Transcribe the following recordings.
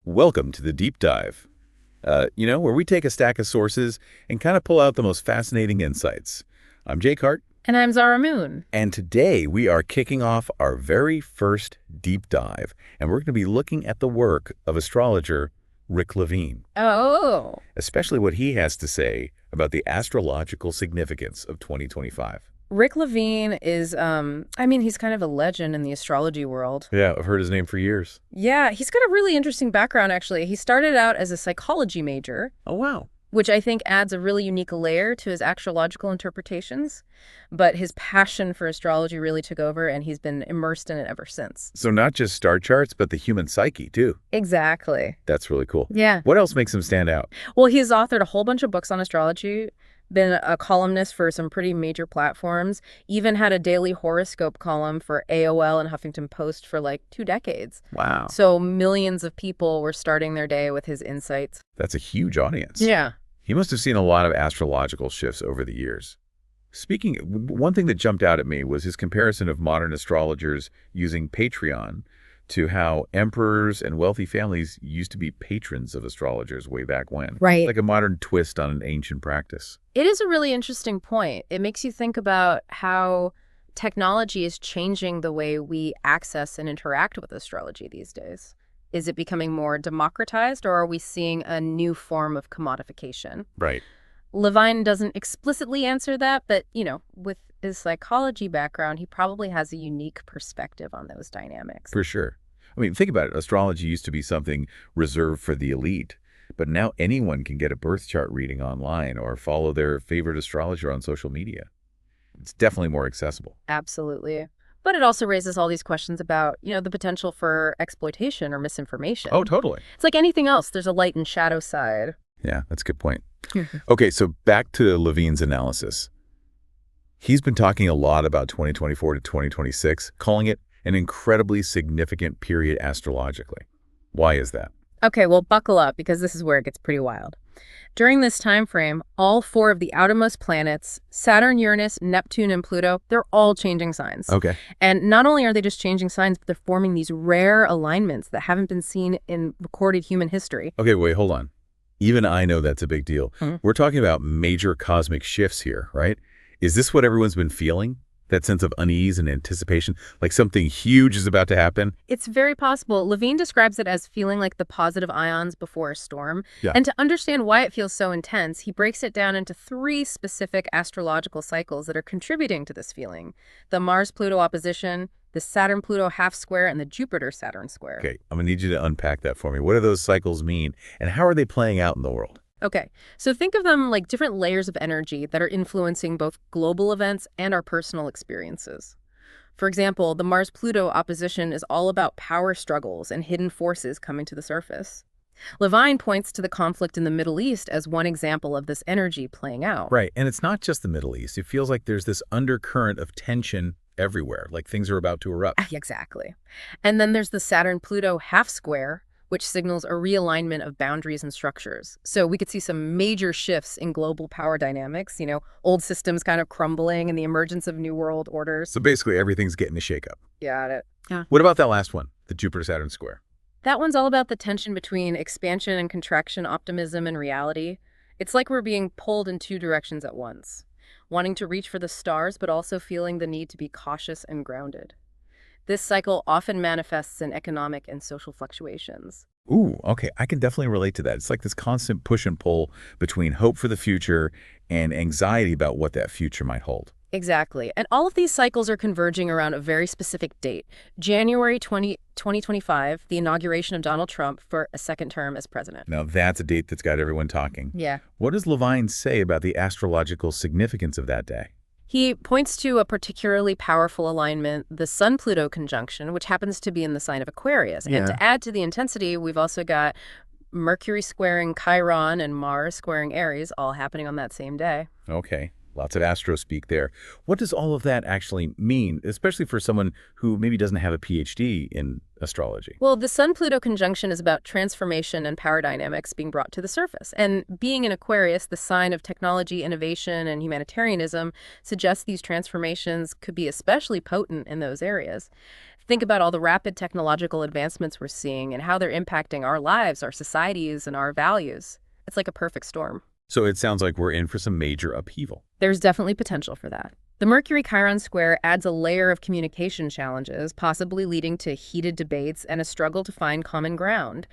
Welcome to the Deep Dive, where we take a stack of sources and kind of pull out the most fascinating insights. I'm Jake Hart. And I'm Zara Moon. And today we are kicking off our very first deep dive, and we're going to be looking at the work of astrologer Rick Levine. Oh. Especially what he has to say about the astrological significance of 2025. Rick Levine is, he's kind of a legend in the astrology world. Yeah, I've heard his name for years. Yeah, he's got a really interesting background, actually. He started out as a psychology major. Oh, wow. Which I think adds a really unique layer to his astrological interpretations. But his passion for astrology really took over, and he's been immersed in it ever since. So not just star charts, but the human psyche, too. Exactly. That's really cool. Yeah. What else makes him stand out? Well, he's authored a whole bunch of books on astrology, been a columnist for some pretty major platforms, even had a daily horoscope column for AOL and Huffington Post for like 2 decades. Wow. So millions of people were starting their day with his insights. That's a huge audience. Yeah. He must have seen a lot of astrological shifts over the years. One thing that jumped out at me was his comparison of modern astrologers using Patreon to how emperors and wealthy families used to be patrons of astrologers way back when. Right. Like a modern twist on an ancient practice. It is a really interesting point. It makes you think about how technology is changing the way we access and interact with astrology these days. Is it becoming more democratized, or are we seeing a new form of commodification? Right. Levine doesn't explicitly answer that, but, with his psychology background, he probably has a unique perspective on those dynamics. For sure. I mean, think about it. Astrology used to be something reserved for the elite, but now anyone can get a birth chart reading online or follow their favorite astrologer on social media. It's definitely more accessible. Absolutely. But it also raises all these questions about, the potential for exploitation or misinformation. Oh, totally. It's like anything else. There's a light and shadow side. Yeah, that's a good point. Okay, so back to Levine's analysis. He's been talking a lot about 2024 to 2026, calling it an incredibly significant period astrologically. Why is that? Okay, well, buckle up, because this is where it gets pretty wild. During this time frame, all 4 of the outermost planets, Saturn, Uranus, Neptune, and Pluto, they're all changing signs. Okay. And not only are they just changing signs, but they're forming these rare alignments that haven't been seen in recorded human history. Okay, wait, hold on. Even I know that's a big deal. We're talking about major cosmic shifts here, right? Is this what everyone's been feeling? That sense of unease and anticipation, like something huge is about to happen? It's very possible. Levine describes it as feeling like the positive ions before a storm. Yeah. And to understand why it feels so intense, he breaks it down into 3 specific astrological cycles that are contributing to this feeling: the Mars-Pluto opposition, the Saturn-Pluto half-square, and the Jupiter-Saturn square. Okay, I'm going to need you to unpack that for me. What do those cycles mean, and how are they playing out in the world? Okay, so think of them like different layers of energy that are influencing both global events and our personal experiences. For example, the Mars-Pluto opposition is all about power struggles and hidden forces coming to the surface. Levine points to the conflict in the Middle East as one example of this energy playing out. Right, and it's not just the Middle East. It feels like there's this undercurrent of tension everywhere, like things are about to erupt. Exactly. And then there's the Saturn-Pluto half-square, which signals a realignment of boundaries and structures. So we could see some major shifts in global power dynamics, old systems kind of crumbling and the emergence of new world orders. So basically everything's getting a shakeup. Got it. Yeah. What about that last one, the Jupiter-Saturn square? That one's all about the tension between expansion and contraction, optimism and reality. It's like we're being pulled in 2 directions at once, wanting to reach for the stars, but also feeling the need to be cautious and grounded. This cycle often manifests in economic and social fluctuations. Ooh, okay. I can definitely relate to that. It's like this constant push and pull between hope for the future and anxiety about what that future might hold. Exactly. And all of these cycles are converging around a very specific date, January 2025, the inauguration of Donald Trump for a 2nd term as president. Now that's a date that's got everyone talking. Yeah. What does Levine say about the astrological significance of that day? He points to a particularly powerful alignment, the Sun-Pluto conjunction, which happens to be in the sign of Aquarius. Yeah. And to add to the intensity, we've also got Mercury squaring Chiron and Mars squaring Aries, all happening on that same day. Okay. Lots of astro speak there. What does all of that actually mean, especially for someone who maybe doesn't have a PhD in astrology? Well, the Sun-Pluto conjunction is about transformation and power dynamics being brought to the surface. And being in Aquarius, the sign of technology, innovation, and humanitarianism, suggests these transformations could be especially potent in those areas. Think about all the rapid technological advancements we're seeing and how they're impacting our lives, our societies, and our values. It's like a perfect storm. So it sounds like we're in for some major upheaval. There's definitely potential for that. The Mercury-Chiron square adds a layer of communication challenges, possibly leading to heated debates and a struggle to find common ground.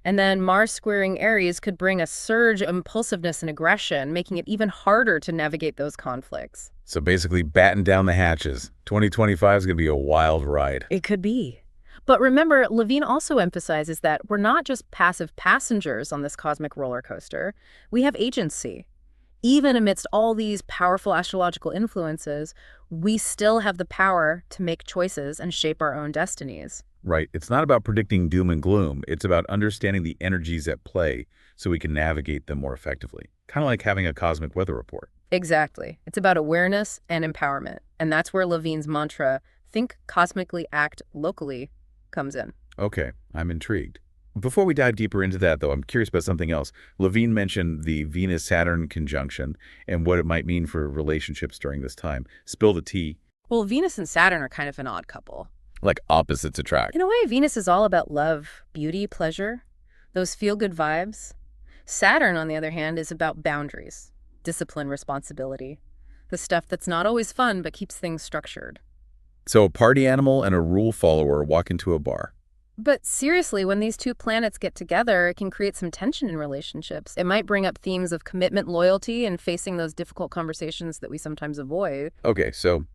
And then Mars squaring Aries could bring a surge of impulsiveness and aggression, making it even harder to navigate those conflicts. So basically, batten down the hatches. 2025 is going to be a wild ride. It could be. But remember, Levine also emphasizes that we're not just passive passengers on this cosmic roller coaster. We have agency. Even amidst all these powerful astrological influences, we still have the power to make choices and shape our own destinies. Right. It's not about predicting doom and gloom. It's about understanding the energies at play so we can navigate them more effectively. Kind of like having a cosmic weather report. Exactly. It's about awareness and empowerment. And that's where Levine's mantra, think cosmically, act locally, comes in. Okay, I'm intrigued. Before we dive deeper into that, though, I'm curious about something else. Levine mentioned the Venus-Saturn conjunction and what it might mean for relationships during this time. Spill the tea. Well, Venus and Saturn are kind of an odd couple. Like opposites attract. In a way, Venus is all about love, beauty, pleasure, those feel-good vibes. Saturn, on the other hand, is about boundaries, discipline, responsibility, the stuff that's not always fun but keeps things structured. So a party animal and a rule follower walk into a bar. But seriously, when these two planets get together, it can create some tension in relationships. It might bring up themes of commitment, loyalty, and facing those difficult conversations that we sometimes avoid. Okay, so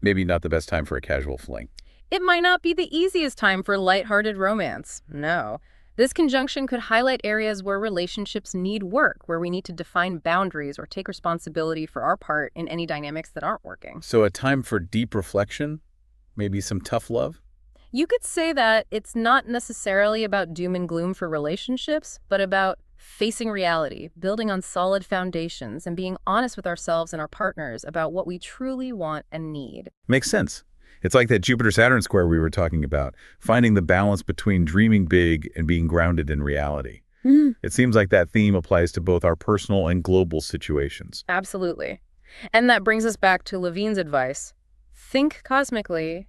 maybe not the best time for a casual fling. It might not be the easiest time for lighthearted romance. No. This conjunction could highlight areas where relationships need work, where we need to define boundaries or take responsibility for our part in any dynamics that aren't working. So a time for deep reflection, maybe some tough love? You could say that it's not necessarily about doom and gloom for relationships, but about facing reality, building on solid foundations, and being honest with ourselves and our partners about what we truly want and need. Makes sense. It's like that Jupiter-Saturn square we were talking about, finding the balance between dreaming big and being grounded in reality. It seems like that theme applies to both our personal and global situations. Absolutely. And that brings us back to Levine's advice. Think cosmically,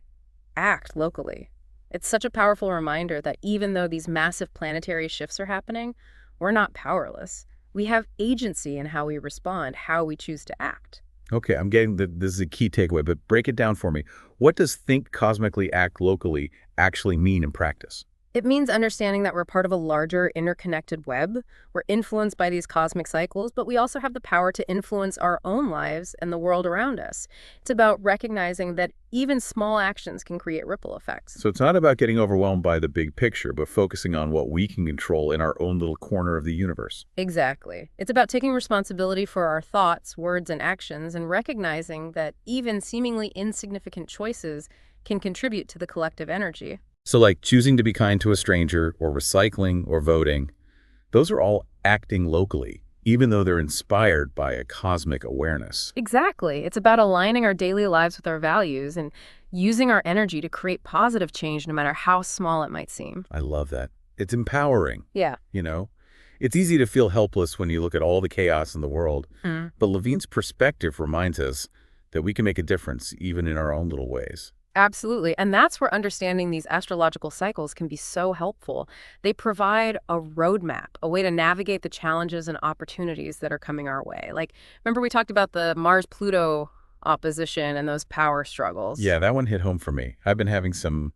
act locally. It's such a powerful reminder that even though these massive planetary shifts are happening, we're not powerless. We have agency in how we respond, how we choose to act. Okay, I'm getting that this is a key takeaway, but break it down for me. What does think cosmically, act locally actually mean in practice? It means understanding that we're part of a larger interconnected web. We're influenced by these cosmic cycles, but we also have the power to influence our own lives and the world around us. It's about recognizing that even small actions can create ripple effects. So it's not about getting overwhelmed by the big picture, but focusing on what we can control in our own little corner of the universe. Exactly. It's about taking responsibility for our thoughts, words, and actions, and recognizing that even seemingly insignificant choices can contribute to the collective energy. So like choosing to be kind to a stranger, or recycling, or voting, those are all acting locally, even though they're inspired by a cosmic awareness. Exactly. It's about aligning our daily lives with our values and using our energy to create positive change no matter how small it might seem. I love that. It's empowering. Yeah. You know, it's easy to feel helpless when you look at all the chaos in the world, but Levine's perspective reminds us that we can make a difference even in our own little ways. Absolutely. And that's where understanding these astrological cycles can be so helpful. They provide a roadmap, a way to navigate the challenges and opportunities that are coming our way. Like, remember we talked about the Mars-Pluto opposition and those power struggles? Yeah, that one hit home for me. I've been having some,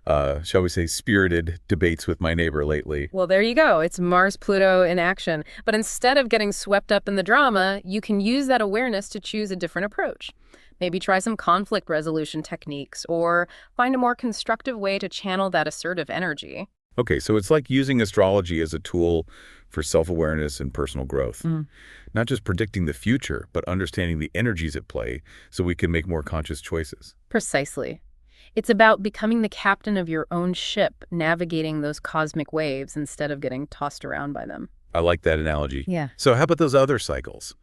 shall we say, spirited debates with my neighbor lately. Well, there you go. It's Mars-Pluto in action. But instead of getting swept up in the drama, you can use that awareness to choose a different approach. Maybe try some conflict resolution techniques or find a more constructive way to channel that assertive energy. Okay, so it's like using astrology as a tool for self-awareness and personal growth. Not just predicting the future, but understanding the energies at play so we can make more conscious choices. Precisely. It's about becoming the captain of your own ship, navigating those cosmic waves instead of getting tossed around by them. I like that analogy. Yeah. So how about those other cycles?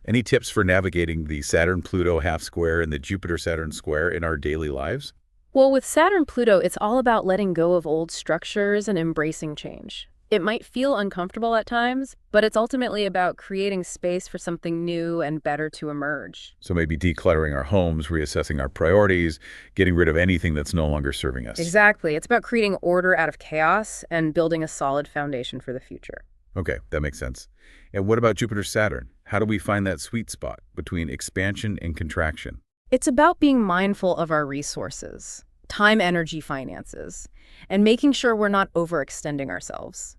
Any tips for navigating the Saturn-Pluto half square and the Jupiter-Saturn square in our daily lives? Well, with Saturn-Pluto, it's all about letting go of old structures and embracing change. It might feel uncomfortable at times, but it's ultimately about creating space for something new and better to emerge. So maybe decluttering our homes, reassessing our priorities, getting rid of anything that's no longer serving us. Exactly. It's about creating order out of chaos and building a solid foundation for the future. Okay, that makes sense. And what about Jupiter-Saturn? How do we find that sweet spot between expansion and contraction? It's about being mindful of our resources, time, energy, finances, and making sure we're not overextending ourselves.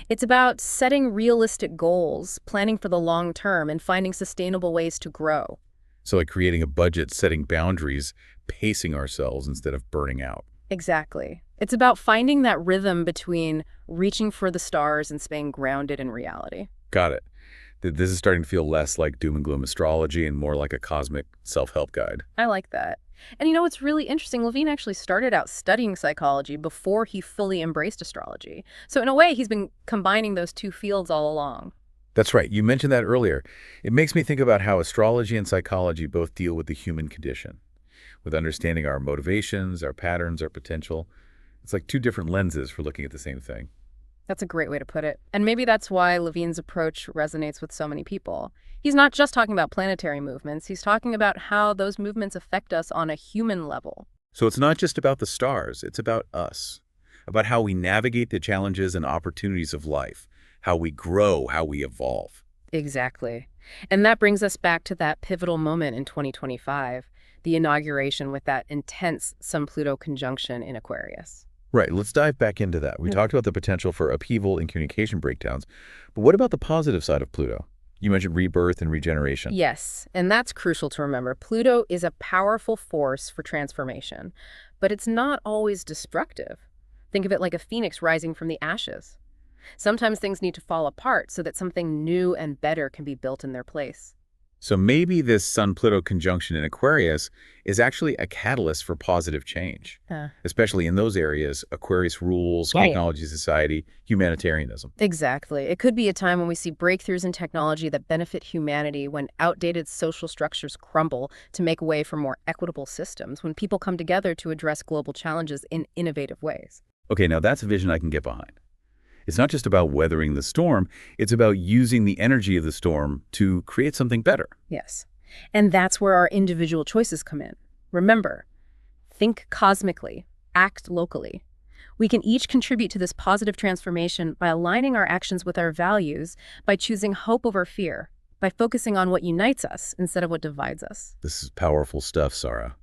It's about setting realistic goals, planning for the long term, and finding sustainable ways to grow. So like creating a budget, setting boundaries, pacing ourselves instead of burning out. Exactly. It's about finding that rhythm between reaching for the stars and staying grounded in reality. Got it. This is starting to feel less like doom and gloom astrology and more like a cosmic self-help guide. I like that. And you know, it's really interesting. Levine actually started out studying psychology before he fully embraced astrology. So in a way, he's been combining those two fields all along. That's right. You mentioned that earlier. It makes me think about how astrology and psychology both deal with the human condition, with understanding our motivations, our patterns, our potential. It's like two different lenses for looking at the same thing. That's a great way to put it. And maybe that's why Levine's approach resonates with so many people. He's not just talking about planetary movements, he's talking about how those movements affect us on a human level. So it's not just about the stars, it's about us, about how we navigate the challenges and opportunities of life, how we grow, how we evolve. Exactly. And that brings us back to that pivotal moment in 2025, the inauguration with that intense Sun-Pluto conjunction in Aquarius. Right, let's dive back into that. We talked about the potential for upheaval and communication breakdowns, but what about the positive side of Pluto? You mentioned rebirth and regeneration. Yes, and that's crucial to remember. Pluto is a powerful force for transformation, but it's not always destructive. Think of it like a phoenix rising from the ashes. Sometimes things need to fall apart so that something new and better can be built in their place. So maybe this Sun-Pluto conjunction in Aquarius is actually a catalyst for positive change, especially in those areas: Aquarius rules, Right. technology, society, humanitarianism. Exactly. It could be a time when we see breakthroughs in technology that benefit humanity, when outdated social structures crumble to make way for more equitable systems, when people come together to address global challenges in innovative ways. Okay, now that's a vision I can get behind. It's not just about weathering the storm, it's about using the energy of the storm to create something better. Yes. And that's where our individual choices come in. Remember, think cosmically, act locally. We can each contribute to this positive transformation by aligning our actions with our values, by choosing hope over fear, by focusing on what unites us instead of what divides us. This is powerful stuff, Sarah.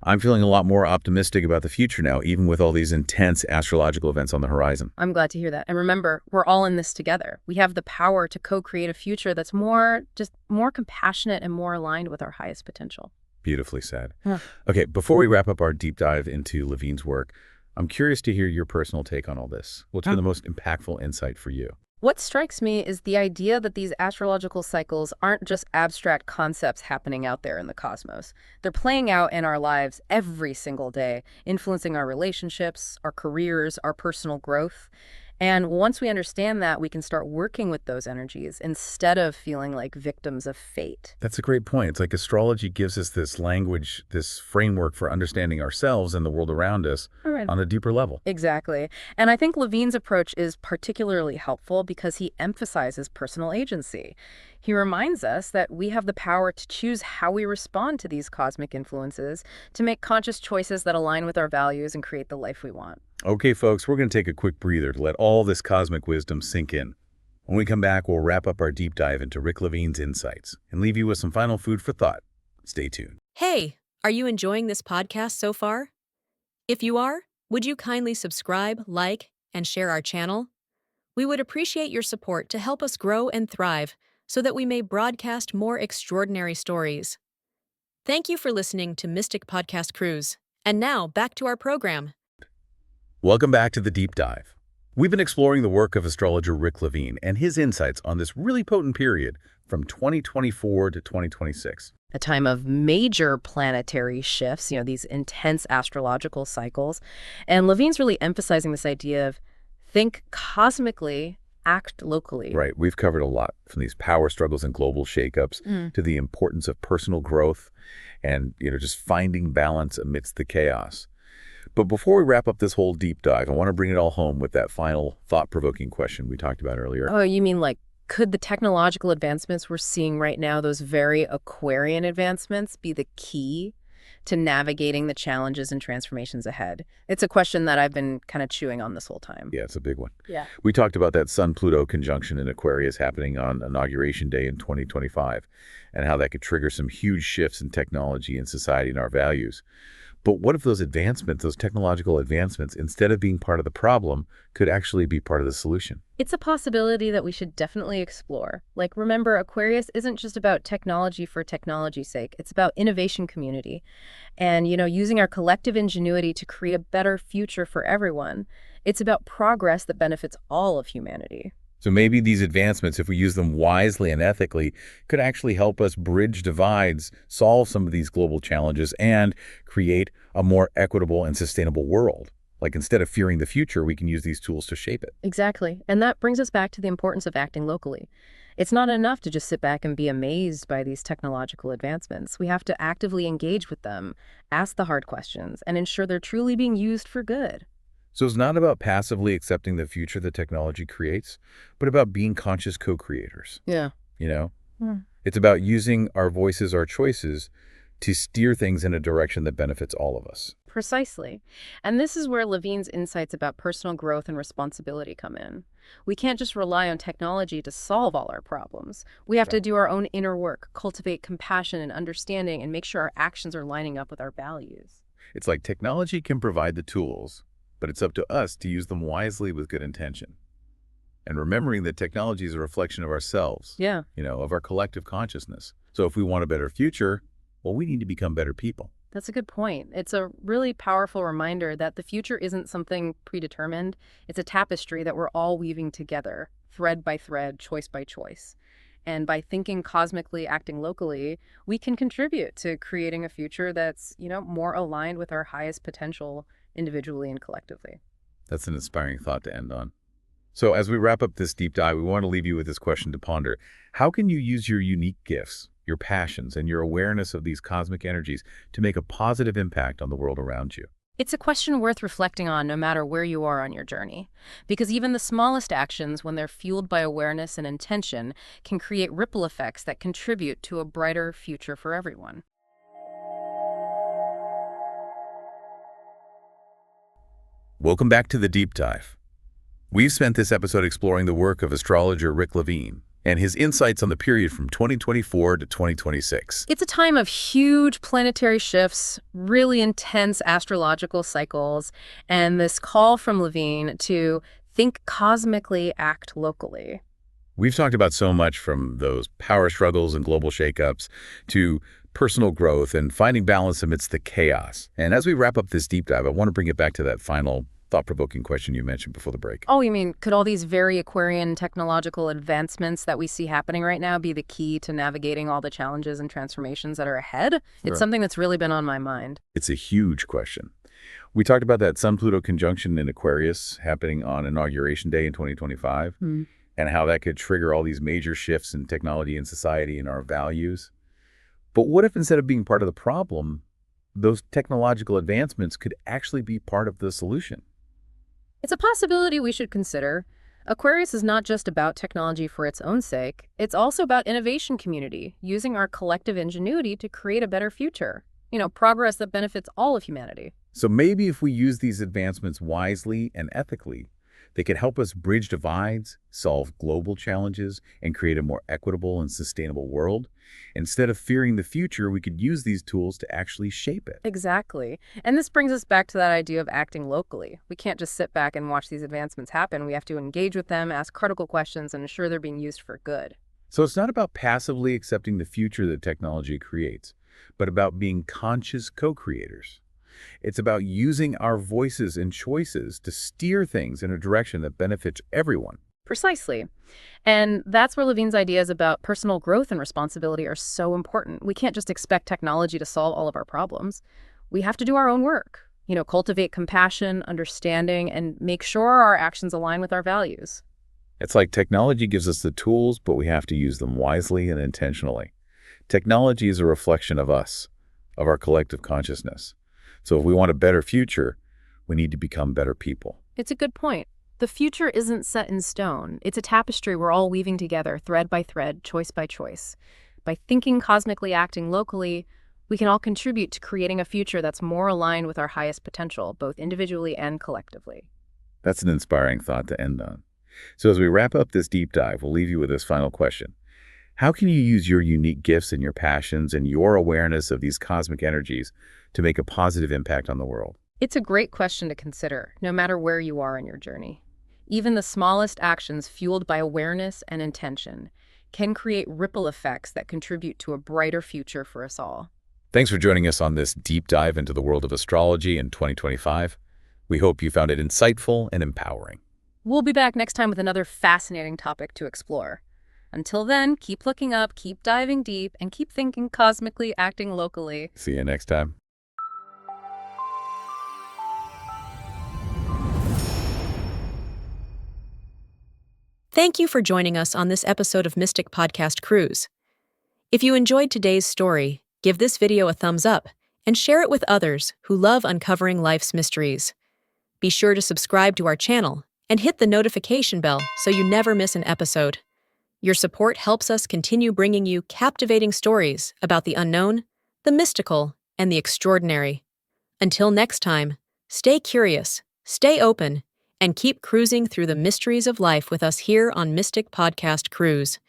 I'm feeling a lot more optimistic about the future now, even with all these intense astrological events on the horizon. I'm glad to hear that. And remember, we're all in this together. We have the power to co-create a future that's more compassionate and more aligned with our highest potential. Beautifully said. Huh. Okay, before we wrap up our deep dive into Levine's work, I'm curious to hear your personal take on all this. What's been the most impactful insight for you? What strikes me is the idea that these astrological cycles aren't just abstract concepts happening out there in the cosmos. They're playing out in our lives every single day, influencing our relationships, our careers, our personal growth. And once we understand that, we can start working with those energies instead of feeling like victims of fate. That's a great point. It's like astrology gives us this language, this framework for understanding ourselves and the world around us on a deeper level. Exactly. And I think Levine's approach is particularly helpful because he emphasizes personal agency. He reminds us that we have the power to choose how we respond to these cosmic influences, to make conscious choices that align with our values and create the life we want. Okay, folks, we're going to take a quick breather to let all this cosmic wisdom sink in. When we come back, we'll wrap up our deep dive into Rick Levine's insights and leave you with some final food for thought. Stay tuned. Hey, are you enjoying this podcast so far? If you are, would you kindly subscribe, like, and share our channel? We would appreciate your support to help us grow and thrive so that we may broadcast more extraordinary stories. Thank you for listening to Mystic Podcast Cruise. And now, back to our program. Welcome back to the Deep Dive. We've been exploring the work of astrologer Rick Levine and his insights on this really potent period from 2024 to 2026. A time of major planetary shifts, these intense astrological cycles. And Levine's really emphasizing this idea of think cosmically, act locally. Right. We've covered a lot, from these power struggles and global shakeups to the importance of personal growth and, just finding balance amidst the chaos. But before we wrap up this whole deep dive, I want to bring it all home with that final thought-provoking question we talked about earlier. Oh, you mean could the technological advancements we're seeing right now, those very Aquarian advancements, be the key to navigating the challenges and transformations ahead? It's a question that I've been kind of chewing on this whole time. Yeah, it's a big one. Yeah. We talked about that Sun-Pluto conjunction in Aquarius happening on Inauguration Day in 2025, and how that could trigger some huge shifts in technology and society and our values. But what if those advancements, those technological advancements, instead of being part of the problem, could actually be part of the solution? It's a possibility that we should definitely explore. Remember, Aquarius isn't just about technology for technology's sake. It's about innovation community and, using our collective ingenuity to create a better future for everyone. It's about progress that benefits all of humanity. So maybe these advancements, if we use them wisely and ethically, could actually help us bridge divides, solve some of these global challenges, and create a more equitable and sustainable world. Instead of fearing the future, we can use these tools to shape it. Exactly. And that brings us back to the importance of acting locally. It's not enough to just sit back and be amazed by these technological advancements. We have to actively engage with them, ask the hard questions, and ensure they're truly being used for good. So it's not about passively accepting the future that technology creates, but about being conscious co-creators. Yeah. It's about using our voices, our choices, to steer things in a direction that benefits all of us. Precisely. And this is where Levine's insights about personal growth and responsibility come in. We can't just rely on technology to solve all our problems. We have to do our own inner work, cultivate compassion and understanding, and make sure our actions are lining up with our values. It's like technology can provide the tools, but it's up to us to use them wisely with good intention. And remembering that technology is a reflection of ourselves, Yeah. Of our collective consciousness. So if we want a better future, well, we need to become better people. That's a good point. It's a really powerful reminder that the future isn't something predetermined. It's a tapestry that we're all weaving together, thread by thread, choice by choice. And by thinking cosmically, acting locally, we can contribute to creating a future that's, more aligned with our highest potential individually and collectively. That's an inspiring thought to end on. So as we wrap up this deep dive, we want to leave you with this question to ponder. How can you use your unique gifts, your passions, and your awareness of these cosmic energies to make a positive impact on the world around you? It's a question worth reflecting on no matter where you are on your journey. Because even the smallest actions, when they're fueled by awareness and intention, can create ripple effects that contribute to a brighter future for everyone. Welcome back to the deep dive. We've spent this episode exploring the work of astrologer Rick Levine and his insights on the period from 2024 to 2026. It's a time of huge planetary shifts, really intense astrological cycles, and this call from Levine to think cosmically, act locally. We've talked about so much, from those power struggles and global shakeups to personal growth and finding balance amidst the chaos. And as we wrap up this deep dive, I want to bring it back to that final thought-provoking question you mentioned before the break. Oh, you mean, could all these very Aquarian technological advancements that we see happening right now be the key to navigating all the challenges and transformations that are ahead? It's something that's really been on my mind. It's a huge question. We talked about that Sun-Pluto conjunction in Aquarius happening on Inauguration Day in 2025, and how that could trigger all these major shifts in technology and society and our values. But what if, instead of being part of the problem, those technological advancements could actually be part of the solution? It's a possibility we should consider. Aquarius is not just about technology for its own sake. It's also about innovation community, using our collective ingenuity to create a better future. Progress that benefits all of humanity. So maybe if we use these advancements wisely and ethically, they could help us bridge divides, solve global challenges, and create a more equitable and sustainable world. Instead of fearing the future, we could use these tools to actually shape it. Exactly. And this brings us back to that idea of acting locally. We can't just sit back and watch these advancements happen. We have to engage with them, ask critical questions, and ensure they're being used for good. So it's not about passively accepting the future that technology creates, but about being conscious co-creators. It's about using our voices and choices to steer things in a direction that benefits everyone. Precisely. And that's where Levine's ideas about personal growth and responsibility are so important. We can't just expect technology to solve all of our problems. We have to do our own work, cultivate compassion, understanding, and make sure our actions align with our values. It's like technology gives us the tools, but we have to use them wisely and intentionally. Technology is a reflection of us, of our collective consciousness. So if we want a better future, we need to become better people. It's a good point. The future isn't set in stone. It's a tapestry we're all weaving together, thread by thread, choice by choice. By thinking cosmically, acting locally, we can all contribute to creating a future that's more aligned with our highest potential, both individually and collectively. That's an inspiring thought to end on. So as we wrap up this deep dive, we'll leave you with this final question. How can you use your unique gifts and your passions and your awareness of these cosmic energies to make a positive impact on the world? It's a great question to consider, no matter where you are in your journey. Even the smallest actions fueled by awareness and intention can create ripple effects that contribute to a brighter future for us all. Thanks for joining us on this deep dive into the world of astrology in 2025. We hope you found it insightful and empowering. We'll be back next time with another fascinating topic to explore. Until then, keep looking up, keep diving deep, and keep thinking cosmically, acting locally. See you next time. Thank you for joining us on this episode of Mystic Podcast Cruise. If you enjoyed today's story, give this video a thumbs up and share it with others who love uncovering life's mysteries. Be sure to subscribe to our channel and hit the notification bell so you never miss an episode. Your support helps us continue bringing you captivating stories about the unknown, the mystical, and the extraordinary. Until next time, stay curious, stay open, and keep cruising through the mysteries of life with us here on Mystic Podcast Cruise.